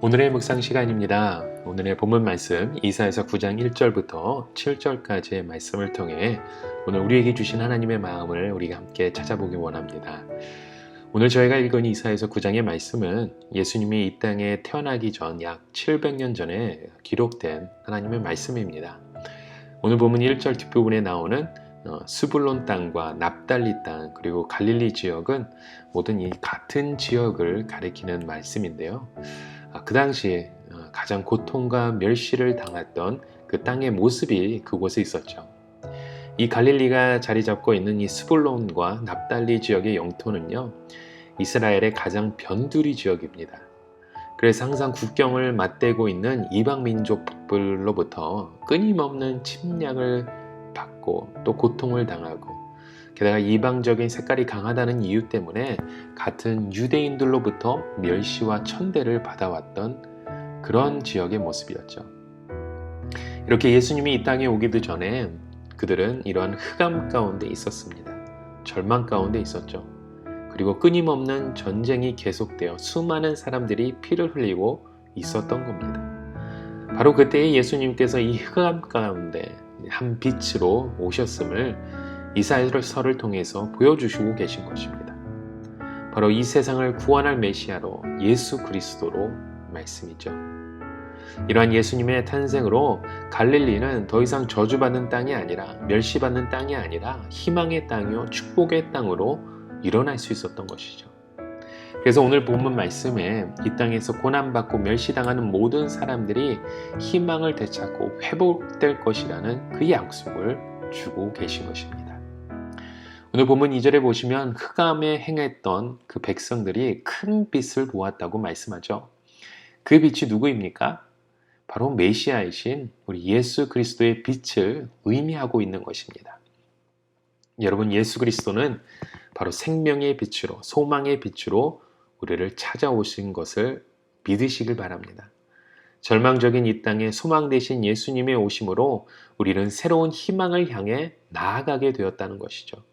오늘의 묵상 시간입니다. 오늘의 본문 말씀 이사야서 9장 1절부터 7절까지의 말씀을 통해 오늘 우리에게 주신 하나님의 마음을 우리가 함께 찾아보기 원합니다. 오늘 저희가 읽은 이사야서 9장의 말씀은 예수님이 이 땅에 태어나기 전 약 700년 전에 기록된 하나님의 말씀입니다. 오늘 본문 1절 뒷부분에 나오는 스불론 땅과 납달리 땅 그리고 갈릴리 지역은 모든 이 같은 지역을 가리키는 말씀인데요. 그 당시에 가장 고통과 멸시를 당했던 그 땅의 모습이 그곳에 있었죠. 이 갈릴리가 자리 잡고 있는 이 스불론과 납달리 지역의 영토는요, 이스라엘의 가장 변두리 지역입니다. 그래서 항상 국경을 맞대고 있는 이방 민족들로부터 끊임없는 침략을 받고 또 고통을 당하고, 게다가 이방적인 색깔이 강하다는 이유 때문에 같은 유대인들로부터 멸시와 천대를 받아왔던 그런 지역의 모습이었죠. 이렇게 예수님이 이 땅에 오기도 전에 그들은 이러한 흑암 가운데 있었습니다. 절망 가운데 있었죠. 그리고 끊임없는 전쟁이 계속되어 수많은 사람들이 피를 흘리고 있었던 겁니다. 바로 그때에 예수님께서 이 흑암 가운데 한 빛으로 오셨음을 이사야서를 통해서 보여주시고 계신 것입니다. 바로 이 세상을 구원할 메시아로 예수 그리스도로 말씀이죠. 이러한 예수님의 탄생으로 갈릴리는 더 이상 저주받는 땅이 아니라 멸시받는 땅이 아니라 희망의 땅이요 축복의 땅으로 일어날 수 있었던 것이죠. 그래서 오늘 본문 말씀에 이 땅에서 고난받고 멸시당하는 모든 사람들이 희망을 되찾고 회복될 것이라는 그 약속을 주고 계신 것입니다. 오늘 본문 2절에 보시면 흑암에 행했던 그 백성들이 큰 빛을 보았다고 말씀하죠. 그 빛이 누구입니까? 바로 메시아이신 우리 예수 그리스도의 빛을 의미하고 있는 것입니다. 여러분, 예수 그리스도는 바로 생명의 빛으로, 소망의 빛으로 우리를 찾아오신 것을 믿으시길 바랍니다. 절망적인 이 땅에 소망 되신 예수님의 오심으로 우리는 새로운 희망을 향해 나아가게 되었다는 것이죠.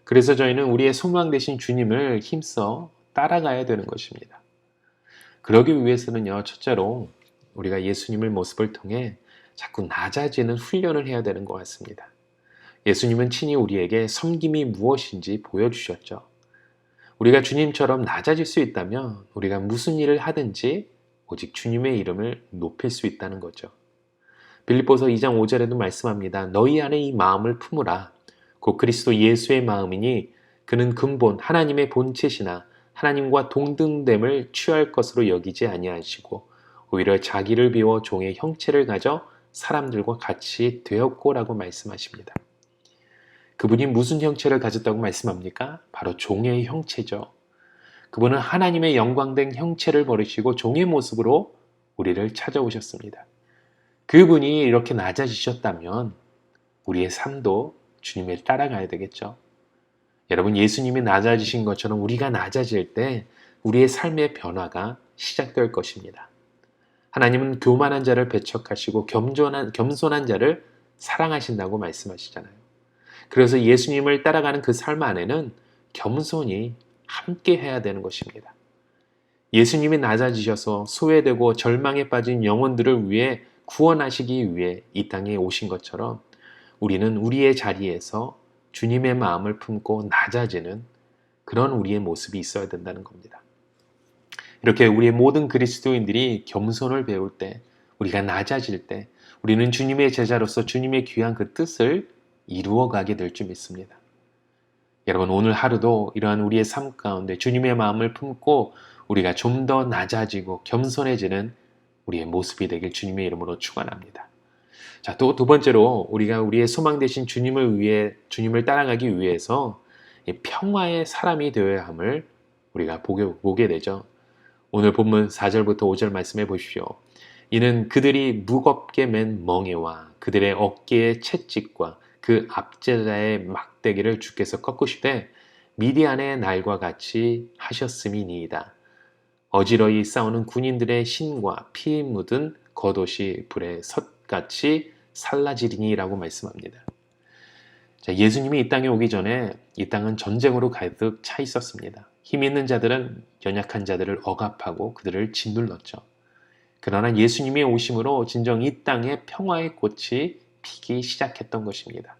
그래서 저희는 우리의 소망 되신 주님을 힘써 따라가야 되는 것입니다. 그러기 위해서는요, 첫째로 우리가 예수님의 모습을 통해 자꾸 낮아지는 훈련을 해야 되는 것 같습니다. 예수님은 친히 우리에게 섬김이 무엇인지 보여주셨죠. 우리가 주님처럼 낮아질 수 있다면 우리가 무슨 일을 하든지 오직 주님의 이름을 높일 수 있다는 거죠. 빌립보서 2장 5절에도 말씀합니다. 너희 안에 이 마음을 품으라. 곧 그리스도 예수의 마음이니 그는 근본 하나님의 본체시나 하나님과 동등됨을 취할 것으로 여기지 아니하시고 오히려 자기를 비워 종의 형체를 가져 사람들과 같이 되었고라고 말씀하십니다. 그분이 무슨 형체를 가졌다고 말씀합니까? 바로 종의 형체죠. 그분은 하나님의 영광된 형체를 버리시고 종의 모습으로 우리를 찾아오셨습니다. 그분이 이렇게 낮아지셨다면 우리의 삶도 주님을 따라가야 되겠죠. 여러분, 예수님이 낮아지신 것처럼 우리가 낮아질 때 우리의 삶의 변화가 시작될 것입니다. 하나님은 교만한 자를 배척하시고 겸손한 자를 사랑하신다고 말씀하시잖아요. 그래서 예수님을 따라가는 그 삶 안에는 겸손이 함께 해야 되는 것입니다. 예수님이 낮아지셔서 소외되고 절망에 빠진 영혼들을 위해 구원하시기 위해 이 땅에 오신 것처럼 우리는 우리의 자리에서 주님의 마음을 품고 낮아지는 그런 우리의 모습이 있어야 된다는 겁니다. 이렇게 우리의 모든 그리스도인들이 겸손을 배울 때, 우리가 낮아질 때 우리는 주님의 제자로서 주님의 귀한 그 뜻을 이루어가게 될 줄 믿습니다. 여러분, 오늘 하루도 이러한 우리의 삶 가운데 주님의 마음을 품고 우리가 좀 더 낮아지고 겸손해지는 우리의 모습이 되길 주님의 이름으로 축원합니다. 자, 또 두 번째로 우리가 우리의 소망 되신 주님을 따라가기 위해서 평화의 사람이 되어야 함을 우리가 보게 되죠. 오늘 본문 4절부터 5절 말씀해 보십시오. 이는 그들이 무겁게 맨 멍에와 그들의 어깨의 채찍과 그 압제자의 막대기를 주께서 꺾으시되 미디안의 날과 같이 하셨음이니이다. 어지러이 싸우는 군인들의 신과 피 묻은 겉옷이 불에 솥같이 살라지리니라고 말씀합니다. 자, 예수님이 이 땅에 오기 전에 이 땅은 전쟁으로 가득 차 있었습니다. 힘 있는 자들은 연약한 자들을 억압하고 그들을 짓눌렀죠. 그러나 예수님의 오심으로 진정 이 땅에 평화의 꽃이 피기 시작했던 것입니다.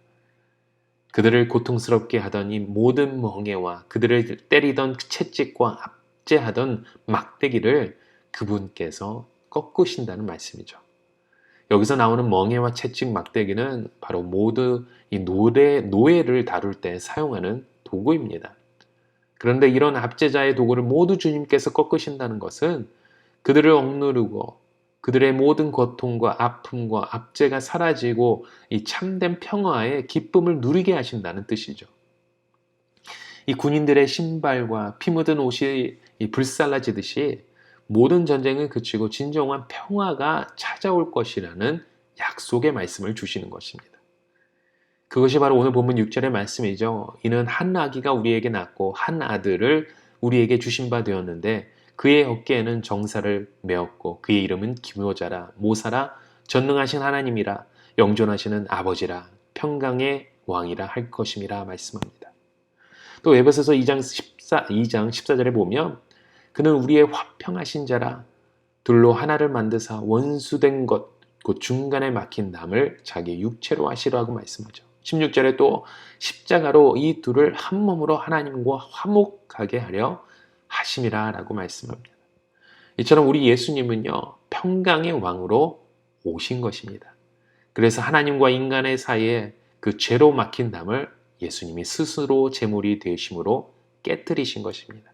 그들을 고통스럽게 하던 이 모든 멍에와 그들을 때리던 채찍과 압제하던 막대기를 그분께서 꺾으신다는 말씀이죠. 여기서 나오는 멍에와 채찍, 막대기는 바로 모두 이 노예를 다룰 때 사용하는 도구입니다. 그런데 이런 압제자의 도구를 모두 주님께서 꺾으신다는 것은 그들을 억누르고 그들의 모든 고통과 아픔과 압제가 사라지고 이 참된 평화의 기쁨을 누리게 하신다는 뜻이죠. 이 군인들의 신발과 피 묻은 옷이 불살라지듯이 모든 전쟁은 그치고 진정한 평화가 찾아올 것이라는 약속의 말씀을 주시는 것입니다. 그것이 바로 오늘 본문 6절의 말씀이죠. 이는 한 아기가 우리에게 낳고 한 아들을 우리에게 주신 바 되었는데 그의 어깨에는 정사를 메었고 그의 이름은 기묘자라 모사라 전능하신 하나님이라 영존하시는 아버지라 평강의 왕이라 할 것임이라 말씀합니다. 또 에베소서 2장 14절에 보면 그는 우리의 화평하신 자라 둘로 하나를 만드사 원수된 것 곧 중간에 막힌 남을 자기 육체로 하시라고 말씀하죠. 16절에 또 십자가로 이 둘을 한 몸으로 하나님과 화목하게 하려 하심이라 라고 말씀합니다. 이처럼 우리 예수님은요 평강의 왕으로 오신 것입니다. 그래서 하나님과 인간의 사이에 그 죄로 막힌 담을 예수님이 스스로 제물이 되심으로 깨뜨리신 것입니다.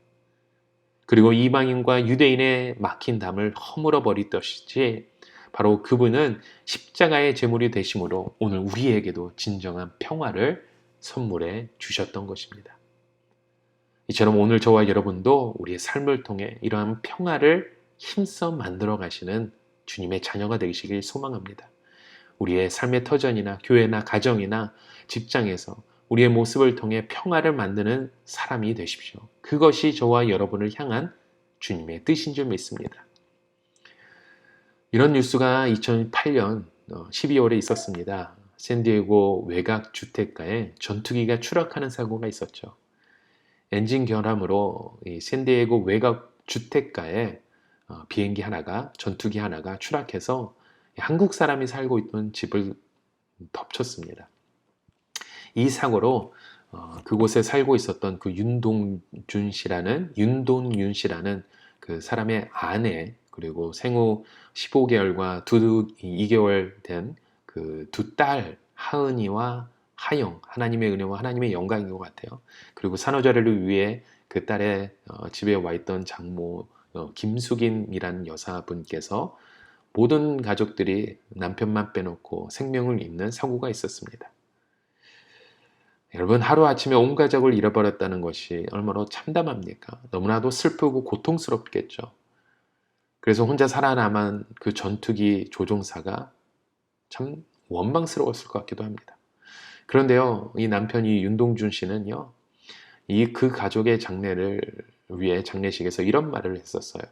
그리고 이방인과 유대인의 막힌 담을 허물어 버리듯이 바로 그분은 십자가의 제물이 되심으로 오늘 우리에게도 진정한 평화를 선물해 주셨던 것입니다. 이처럼 오늘 저와 여러분도 우리의 삶을 통해 이러한 평화를 힘써 만들어 가시는 주님의 자녀가 되시길 소망합니다. 우리의 삶의 터전이나 교회나 가정이나 직장에서 우리의 모습을 통해 평화를 만드는 사람이 되십시오. 그것이 저와 여러분을 향한 주님의 뜻인 줄 믿습니다. 이런 뉴스가 2008년 12월에 있었습니다. 샌디에고 외곽 주택가에 전투기가 추락하는 사고가 있었죠. 엔진 결함으로 이 샌디에고 외곽 주택가에 비행기 하나가 전투기 하나가 추락해서 한국 사람이 살고 있던 집을 덮쳤습니다. 이 사고로 그곳에 살고 있었던 그 윤동윤 씨라는 그 사람의 아내 그리고 생후 15개월과 2개월 된 그 두 딸 하은이와 하영 하나님의 은혜와 하나님의 영광인 것 같아요. 그리고 산후조리를 위해 그 딸의 집에 와 있던 장모 김숙인이라는 여사분께서 모든 가족들이 남편만 빼놓고 생명을 잃는 사고가 있었습니다. 여러분 하루아침에 온 가족을 잃어버렸다는 것이 얼마나 참담합니까? 너무나도 슬프고 고통스럽겠죠. 그래서 혼자 살아남은 그 전투기 조종사가 참 원망스러웠을 것 같기도 합니다. 그런데요, 이 남편이 윤동준 씨는요, 그 가족의 장례를 위해 장례식에서 이런 말을 했었어요.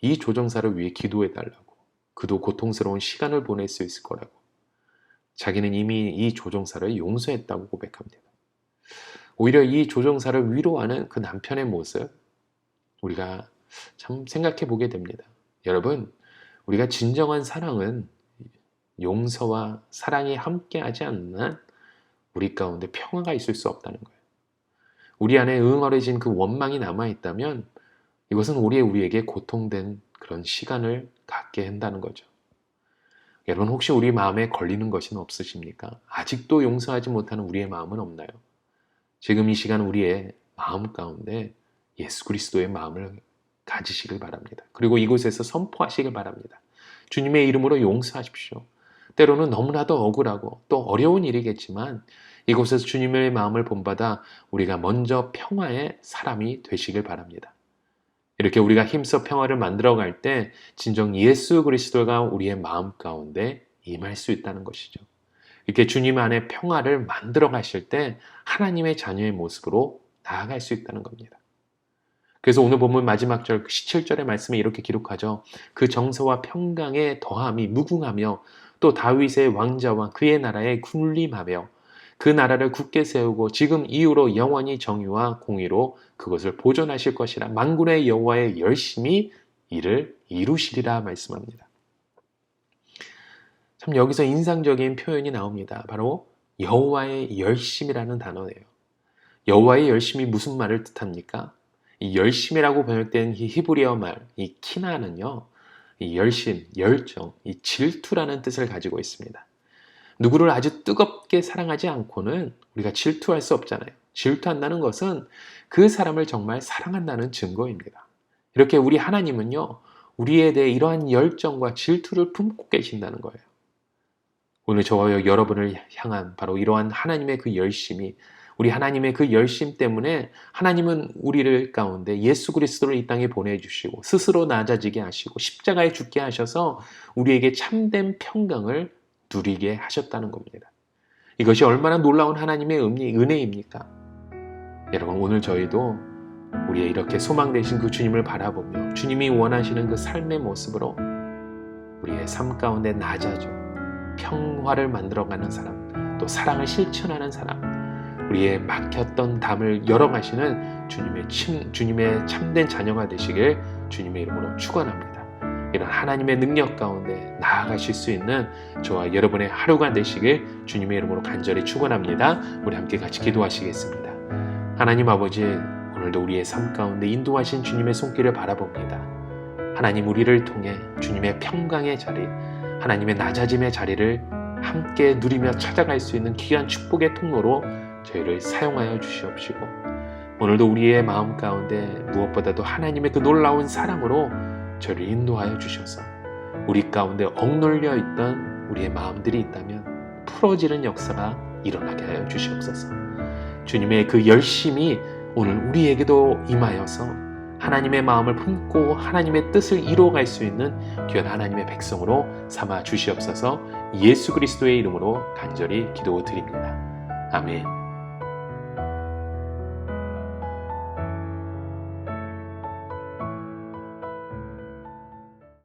이 조종사를 위해 기도해달라고. 그도 고통스러운 시간을 보낼 수 있을 거라고. 자기는 이미 이 조종사를 용서했다고 고백합니다. 오히려 이 조종사를 위로하는 그 남편의 모습, 우리가 참 생각해 보게 됩니다. 여러분, 우리가 진정한 사랑은 용서와 사랑이 함께하지 않는 한 우리 가운데 평화가 있을 수 없다는 거예요. 우리 안에 응어려진 그 원망이 남아있다면 이것은 우리에게 고통된 그런 시간을 갖게 한다는 거죠. 여러분 혹시 우리 마음에 걸리는 것은 없으십니까? 아직도 용서하지 못하는 우리의 마음은 없나요? 지금 이 시간 우리의 마음 가운데 예수 그리스도의 마음을 가지시길 바랍니다. 그리고 이곳에서 선포하시길 바랍니다. 주님의 이름으로 용서하십시오. 때로는 너무나도 억울하고 또 어려운 일이겠지만 이곳에서 주님의 마음을 본받아 우리가 먼저 평화의 사람이 되시길 바랍니다. 이렇게 우리가 힘써 평화를 만들어갈 때 진정 예수 그리스도가 우리의 마음 가운데 임할 수 있다는 것이죠. 이렇게 주님 안에 평화를 만들어 가실 때 하나님의 자녀의 모습으로 나아갈 수 있다는 겁니다. 그래서 오늘 본문 마지막 절 17절의 말씀에 이렇게 기록하죠. 그 정서와 평강의 더함이 무궁하며 또 다윗의 왕자와 그의 나라에 군림하며 그 나라를 굳게 세우고 지금 이후로 영원히 정의와 공의로 그것을 보존하실 것이라 만군의 여호와의 열심히 이를 이루시리라 말씀합니다. 참 여기서 인상적인 표현이 나옵니다. 바로 여호와의 열심이라는 단어예요. 여호와의 열심이 무슨 말을 뜻합니까? 이 열심이라고 번역된 이 히브리어 말, 이 키나는요, 이 열심, 열정, 이 질투라는 뜻을 가지고 있습니다. 누구를 아주 뜨겁게 사랑하지 않고는 우리가 질투할 수 없잖아요. 질투한다는 것은 그 사람을 정말 사랑한다는 증거입니다. 이렇게 우리 하나님은요, 우리에 대해 이러한 열정과 질투를 품고 계신다는 거예요. 오늘 저와 여러분을 향한 바로 이러한 하나님의 그 열심이, 우리 하나님의 그 열심 때문에 하나님은 우리를 가운데 예수 그리스도를 이 땅에 보내주시고 스스로 낮아지게 하시고 십자가에 죽게 하셔서 우리에게 참된 평강을 누리게 하셨다는 겁니다. 이것이 얼마나 놀라운 하나님의 은혜입니까? 여러분, 오늘 저희도 우리의 이렇게 소망 되신 그 주님을 바라보며 주님이 원하시는 그 삶의 모습으로 우리의 삶 가운데 낮아져 평화를 만들어가는 사람, 또 사랑을 실천하는 사람, 우리의 막혔던 담을 열어가시는 주님의 참된 자녀가 되시길 주님의 이름으로 축원합니다. 이런 하나님의 능력 가운데 나아가실 수 있는 저와 여러분의 하루가 되시길 주님의 이름으로 간절히 축원합니다. 우리 함께 같이 기도하시겠습니다. 하나님 아버지, 오늘도 우리의 삶 가운데 인도하신 주님의 손길을 바라봅니다. 하나님, 우리를 통해 주님의 평강의 자리, 하나님의 낮아짐의 자리를 함께 누리며 찾아갈 수 있는 귀한 축복의 통로로 저희를 사용하여 주시옵시고, 오늘도 우리의 마음 가운데 무엇보다도 하나님의 그 놀라운 사랑으로 저를 인도하여 주셔서 우리 가운데 억눌려 있던 우리의 마음들이 있다면 풀어지는 역사가 일어나게 하여 주시옵소서. 주님의 그 열심이 오늘 우리에게도 임하여서 하나님의 마음을 품고 하나님의 뜻을 이루어갈 수 있는 귀한 하나님의 백성으로 삼아 주시옵소서. 예수 그리스도의 이름으로 간절히 기도드립니다. 아멘.